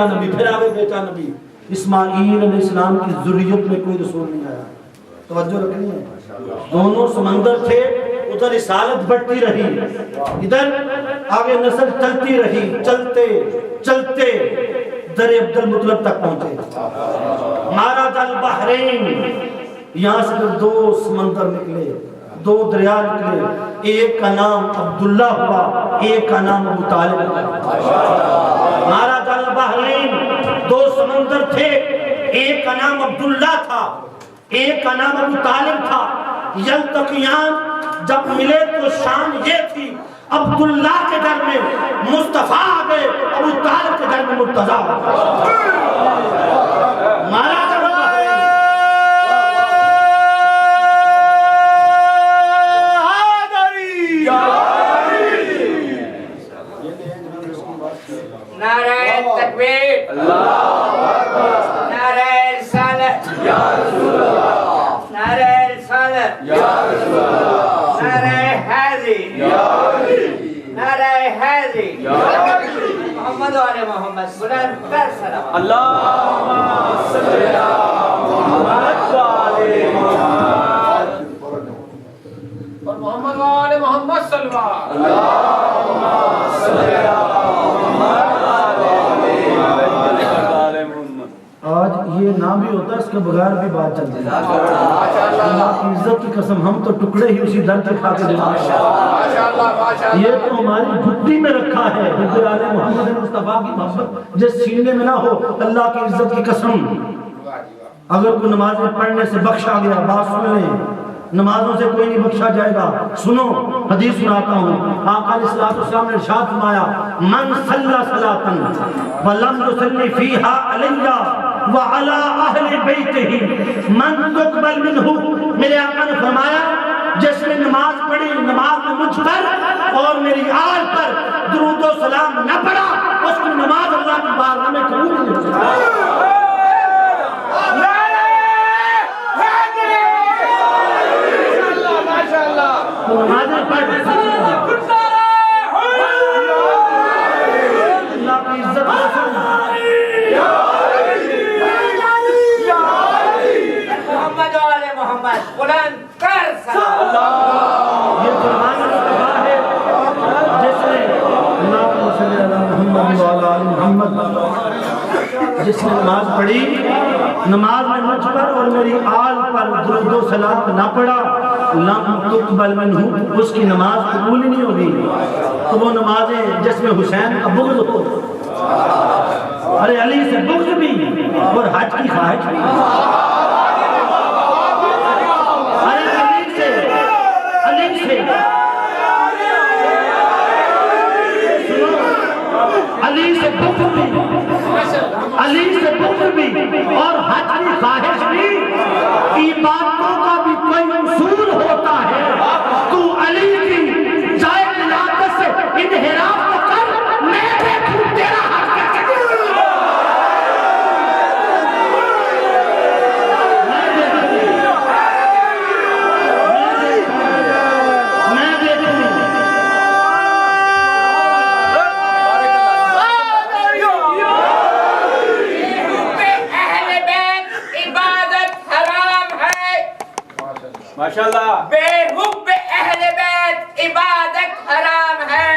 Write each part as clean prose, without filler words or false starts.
نبی، پھر آگے بیٹا نبی۔ اسماعیل علیہ السلام کی ذریت میں کوئی رسول نہیں آیا۔ توجہ رکھنی ہے، دونوں سمندر تھے، ادھر رسالت بڑھتی رہی، ادھر آگے نسل چلتی رہی، چلتے چلتے در عبد المطلب تک پہنچے۔ مارج البحرین، یہاں سے دو سمندر نکلے، دو دریا نکلے، ایک کا نام عبداللہ ہوا، ایک کا نام ابو طالب ہوا۔ مارج البحرین، دو سمندر تھے، ایک کا نام عبداللہ تھا، ایک کا نام ابو طالب تھا۔ یلتقیان، جب ملے تو شان یہ تھی، عبداللہ کے گھر میں مصطفیٰ آ گئے، ابو طالب کے گھر میں مرتضیٰ آ گئے۔ مارج نعرہ تکبیر، نعرہ رسالت، نعرہ رسالت، نعرہ حیدری، نعرہ حیدری، محمد و آل محمد، بلند کر سلام۔ اللہم صلی علی محمد و آل محمد، اور محمد و آل محمد صلی اللہ اللہم صلی علی محمد و آل محمد۔ آج یہ نام بھی ہوتا ہے، اس کے بغیر بھی بات چلتی ہے۔ اللہ کی عزت کی قسم، ہم تو ٹکڑے ہی اسی در کے کھا کے دیتے، یہ تو ہماری گھٹی میں رکھا ہے۔ حب آل محمد مصطفیٰ کی محبت جس سینے میں نہ ہو، اللہ کی عزت کی قسم، اگر کوئی نمازیں پڑھنے سے بخشا گیا، بات سن لیں، نمازوں سے کوئی نہیں بخشا جائے گا۔ سنو حدیث سناتا ہوں، آقا علیہ السلام نے ارشاد فرمایا، من صلی صلاۃ ولم یصلی فیہا علی وعلی اہل بیتہ من تقبل منہ۔ میرے آقا نے فرمایا، جس نے نماز پڑھی، نماز میں مجھ پر اور میری آل پر درود و سلام نہ پڑھا، اس کی نماز اللہ کی بارگاہ میں قبول نہیں ہوتی۔ نمازیں پڑھ اللہ کی عزت محمد و آل محمد، بلند کر سلام۔ یہ فرمان مصطفیٰ ہے جس نے اللہم صلی علی محمد و علی آل محمد، جس نے نماز پڑھی، نماز میں مجھ پر اور میری آل پر درود و سلام نہ پڑھا، لم تقبل منہ، اس کی نماز قبول ہی نہیں ہوگی۔ تو وہ نمازیں جس میں حسین کا بغض ہو، ارے علی سے بغض بھی اور حج کی خواہش بھی، ارے علی سے علی سے بغض بھی، علی سے بغض بھی اور حج کی خواہش بھی، عبادتوں کا بھی کوئی اصول ہوتا ہے۔ تو علی کی جائے علاقت سے انحراف تو کر، میں دیکھوں تیرا حج کیسے۔ ماشاءاللہ، بے حب اہل بیت عبادت حرام ہے،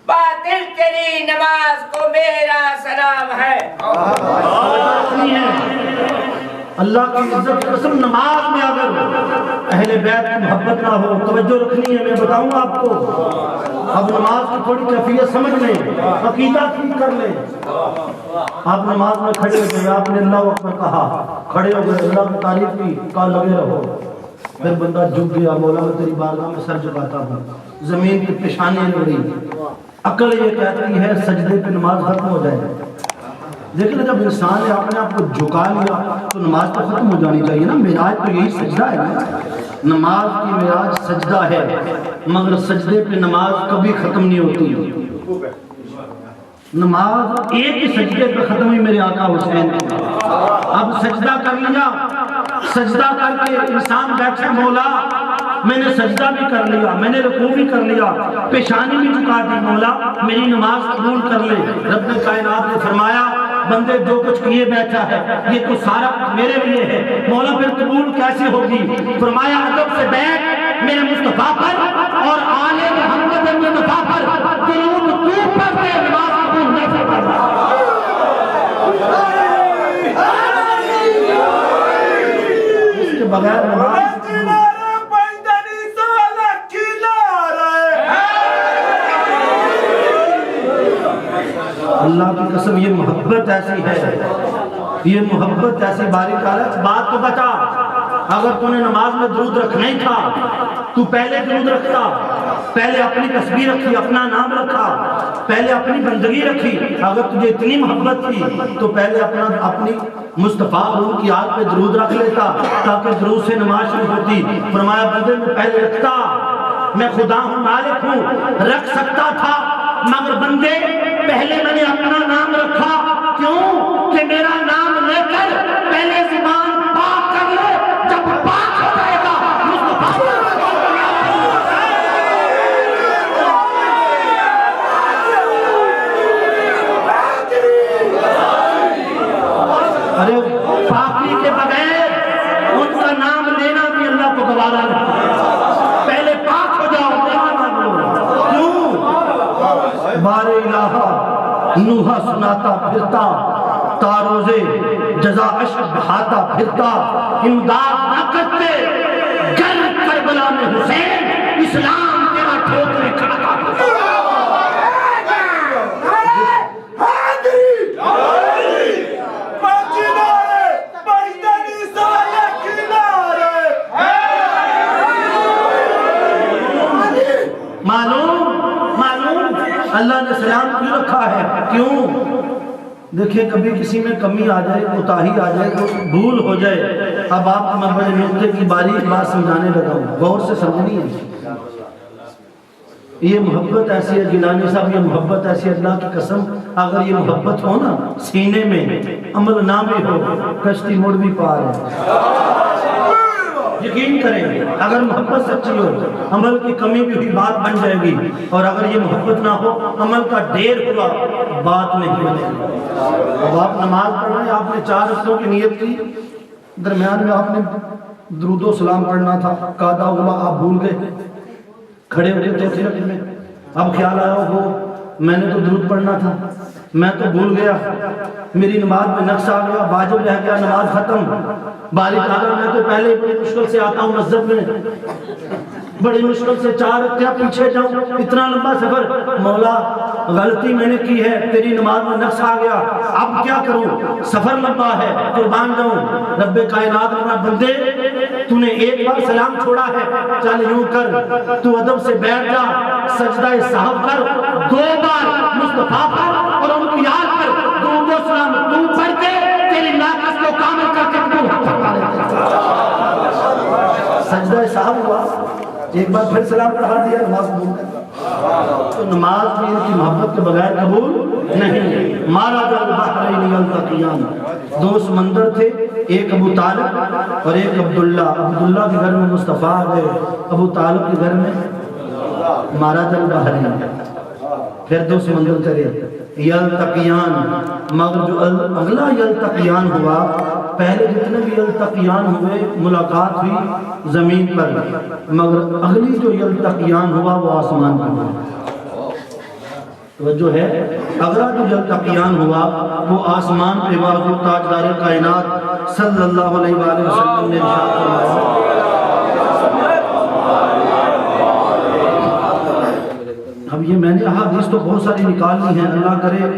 باطل تیری نماز کو میرا سلام ہے۔ اللہ کی عزت قسم، نماز میں اگر اہل بیت کی محبت نہ ہو، توجہ رکھنی ہے، میں بتاؤں آپ کو۔ اب نماز کی تھوڑی کیفیت سمجھ لیں، عقیدہ ٹھیک کر لیں۔ آپ نماز میں کھڑے ہو گئے، آپ نے اللہ اکبر کہا، کھڑے ہو گئے، اللہ کی تعریف کی، کہا لگے رہو، پھر بندہ جھک گیا، مولا میں تیری بارگاہ میں سر جھکاتا ہوں، زمین کی پیشانی لڑی۔ عقل یہ کہتی ہے سجدے پہ نماز ختم ہو جائے، لیکن جب انسان نے اپنے آپ کو جھکا لیا تو نماز تو ختم ہو جانی چاہیے نا۔ معراج تو یہی سجدہ ہے نا، نماز کی معراج سجدہ ہے، مگر سجدے پہ نماز کبھی ختم نہیں ہوتی۔ نماز ایک ہی سجدے پہ ختم ہوئی میرے آقا حسین کی۔ اب سجدہ کر لیا، سجدہ کر کے انسان بیٹھے، مولا میں نے سجدہ بھی کر لیا، میں نے رکوع بھی کر لیا، پیشانی بھی جھکا دی، مولا میری نماز قبول کر لے۔ رب کائنات نے فرمایا بندے جو کچھ کیے بیٹھا ہے یہ تو سارا میرے لیے ہے، مولا پھر قبول کیسے ہوگی؟ فرمایا ادب سے بیٹھ میرے مصطفیٰ پر اور آل محمد مصطفیٰ پر درود تو پڑھتے نماز قبول نہیں فرمایا۔ اس کے بغیر نماز اللہ کی قسم یہ محبت ایسی ہے، یہ محبت ایسی باریک ہے۔ بات تو بتا، اگر تو نے نماز میں درود رکھنا ہی تھا تو پہلے درود رکھتا، پہلے اپنی تسبیح رکھی، اپنا نام رکھا، پہلے اپنی بندگی رکھی۔ اگر تجھے اتنی محبت تھی تو پہلے اپنی مصطفیٰ ان کی آل پہ درود رکھ لیتا تاکہ درود سے نماز شروع ہوتی۔ فرمایا بندے میں پہلے رکھتا، میں خدا ہوں مالک ہوں، رکھ سکتا تھا مگر بندے پہلے میں نے اپنا نام رکھا۔ کیوں؟ کہ میرا نام لے کر پہلے زبان پاک کر لے، جب پاک ہو جائے گا مصطفیٰ ارے پاکی کے بغیر ان کا نام لینا بھی اللہ کو گوارا نہیں۔ پہلے پاک ہو جاؤ، میرا نام لو۔ کیوں؟ بار الہا نوحہ سناتا پھرتا، تاروزے جزا عشق بہاتا پھرتا، امداد نہ کرتے گر کربلا میں حسین، اسلام تیرا ٹھوکرے کھاتا پھرتا۔ معلوم اللہ نے سلام کیوں رکھا ہے؟ کیوں؟ دیکھیں کبھی کسی میں کمی آ جائے، کوتاہی آ جائے، بھول ہو جائے۔ اب آپ میں بڑے نقطے کی باریک بات سمجھانے لگا ہوں، غور سے سمجھنی ہے۔ یہ محبت ایسی ہے گیلانی صاحب، یہ محبت ایسی ہے، اللہ کی قسم اگر یہ محبت ہو نا سینے میں، عمل نہ بھی ہو، کشتی مڑ بھی پار ہے۔ یقین کریں اگر محبت سچی ہو عمل کی کمی بھی ہوئی بات بن جائے گی، اور اگر یہ محبت نہ ہو عمل کا ڈھیر ہوا بات نہیں بنے گی۔ اب آپ نماز پڑھ رہے ہیں، آپ نے 4 رکعتوں کی نیت کی، درمیان میں آپ نے درود و سلام پڑھنا تھا، قاعدہ ہوا آپ بھول گئے، کھڑے ہو گئے تھے رکعت میں، اب خیال آیا ہو میں نے تو درود پڑھنا تھا، میں تو بھول گیا، میری نماز میں نقص آ گیا، واجب رہ گیا، نماز ختم۔ باریک آدھا میں تو پہلے ہی بڑی مشکل سے آتا ہوں مسجد میں، بڑی مشکل سے 4 رکعت پیچھے جاؤں، اتنا لمبا سفر، مولا غلطی میں نے کی ہے، تیری نماز میں نقص آ گیا، اب کیا کروں؟ سفر لمبا ہے، قربان جاؤں۔ رب کائنات نے بندے تو نے ایک بار سلام چھوڑا ہے، چل یوں کر، تو ادب سے بیٹھ جا، سجدہ سہو کر، 2 بار مصطفیٰ پر اور ان کی آل پر درود و سلام تو پڑھ کے تیری ناقص کو کامل کر کے تو فرما لیتے۔ سجدہ سہو ہوا، ایک بار پھر سلام پڑھا دیا، نماز قبول کر۔ تو نماز بھی ان کی محبت کے بغیر قبول نہیں۔ مارا جل بحرین یلتقیان، 2 سمندر تھے، ایک ابو طالب اور ایک عبداللہ۔ عبداللہ کے گھر میں مصطفیٰ گئے، ابو طالب کے گھر میں مارا جل بحرین، پھر 2 سمندر چلے یلتقیان، مگر جو اگلا یلتقیان ہوا، پہلے جتنے بھی یلتقیان ہوئے ملاقات ہوئی زمین پر، مگر اگلی جو یلتقیان ہوا وہ آسمان پر ہوا۔ توجہ ہے، اگلا جو یلتقیان ہوا وہ آسمان پہ ہوا۔ جو تاجدار کائنات صلی اللہ علیہ وآلہ وسلم نے ارشاد فرمایا، اب یہ میں نے احادیث تو بہت ساری نکالنی ہیں، اللہ کرے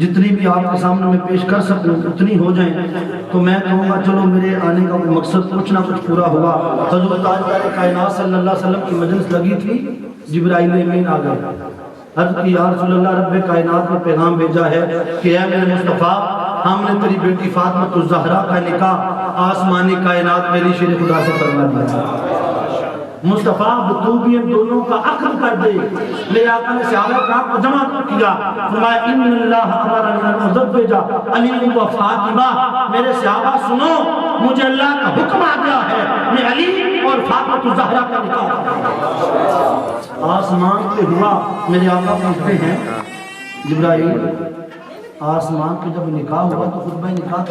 جتنی بھی آپ کے سامنے میں پیش کر سکوں اتنی ہو جائیں، تو میں کہوں گا چلو میرے آنے کا مقصد کچھ نہ کچھ پورا ہوا۔ حضرت تاجدار کائنات صلی اللہ علیہ وسلم کی مجلس لگی تھی، جبرائیل امین آ گئے، عرض کی یا رسول اللہ رب کائنات نے پیغام بھیجا ہے کہ اے میرے مصطفیٰ، ہم نے تیری بیٹی فاطمہ الزہرا کا نکاح آسمانی کائنات میری شیر خدا سے کروا دیا۔ مصطفیٰ بطوبین دونوں کا عقد کر دے. میرے آقا نے صحابہ کرام کو جمع کیا، فرمایا ان اللہ امرنی ان ازوج علی و فاطمہ. میرے صحابہ سنو، مجھے اللہ کا حکم آ گیا ہے میں علی اور فاطمہ الزہرا کا نکاح کروں. آسمان پہ ہوا. میرے آقا پوچھتے ہیں جبرائیل آسمان پہ جب نکاح ہوا تو خطبہ نکاح